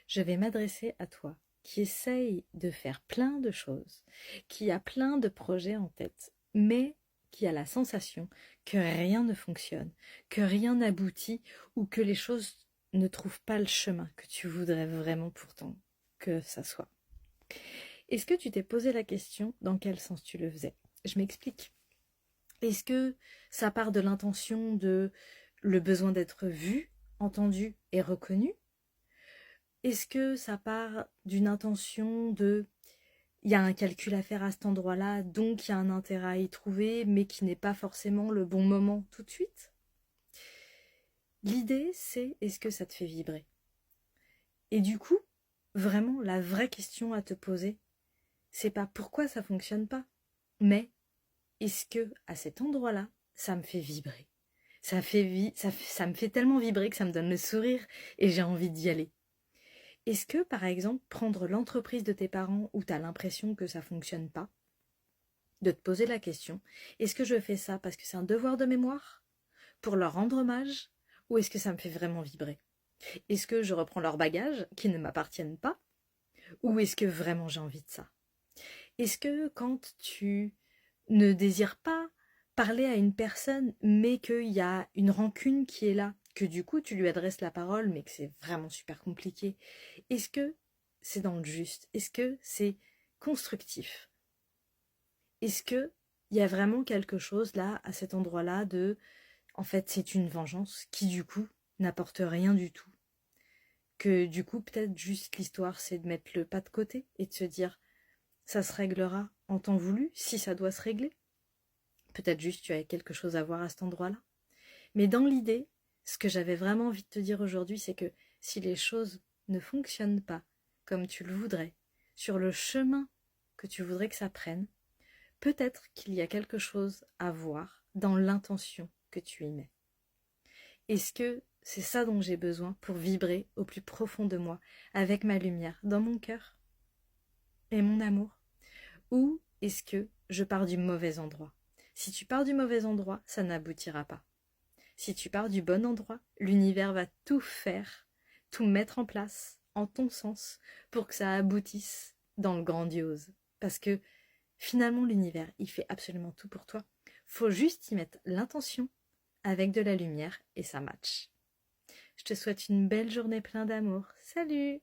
je vais m'adresser à toi qui essaye de faire plein de choses, qui a plein de projets en tête, mais qui a la sensation que rien ne fonctionne, que rien n'aboutit ou que les choses ne trouvent pas le chemin que tu voudrais vraiment pourtant que ça soit. Est-ce que tu t'es posé la question dans quel sens tu le faisais? Je m'explique. Est-ce que ça part de l'intention de le besoin d'être vu, entendu et reconnu? Est-ce que ça part d'une intention de il y a un calcul à faire à cet endroit-là, donc il y a un intérêt à y trouver, mais qui n'est pas forcément le bon moment tout de suite? L'idée, c'est est-ce que ça te fait vibrer? Et du coup, vraiment, la vraie question à te poser, c'est pas pourquoi ça fonctionne pas, mais est-ce que à cet endroit-là, ça me fait vibrer? Ça me fait tellement vibrer que ça me donne le sourire et j'ai envie d'y aller. Est-ce que, par exemple, prendre l'entreprise de tes parents où tu as l'impression que ça fonctionne pas, de te poser la question, est-ce que je fais ça parce que c'est un devoir de mémoire, pour leur rendre hommage, ou est-ce que ça me fait vraiment vibrer? Est-ce que je reprends leurs bagages qui ne m'appartiennent pas, ou est-ce que vraiment j'ai envie de ça? Est-ce que quand tu ne désires pas parler à une personne, mais qu'il y a une rancune qui est là, que du coup tu lui adresses la parole, mais que c'est vraiment super compliqué, est-ce que c'est dans le juste? Est-ce que c'est constructif? Est-ce que il y a vraiment quelque chose là, à cet endroit-là, de en fait c'est une vengeance qui du coup n'apporte rien du tout? Que du coup peut-être juste l'histoire c'est de mettre le pas de côté et de se dire ça se réglera en temps voulu si ça doit se régler. Peut-être juste tu as quelque chose à voir à cet endroit-là. Mais dans l'idée, ce que j'avais vraiment envie de te dire aujourd'hui, c'est que si les choses ne fonctionnent pas comme tu le voudrais, sur le chemin que tu voudrais que ça prenne, peut-être qu'il y a quelque chose à voir dans l'intention que tu y mets. Est-ce que c'est ça dont j'ai besoin pour vibrer au plus profond de moi, avec ma lumière, dans mon cœur et mon amour? Ou est-ce que je pars du mauvais endroit? Si tu pars du mauvais endroit, ça n'aboutira pas. Si tu pars du bon endroit, l'univers va tout faire, tout mettre en place, en ton sens, pour que ça aboutisse dans le grandiose. Parce que finalement, l'univers, il fait absolument tout pour toi. Faut juste y mettre l'intention avec de la lumière et ça match. Je te souhaite une belle journée pleine d'amour. Salut!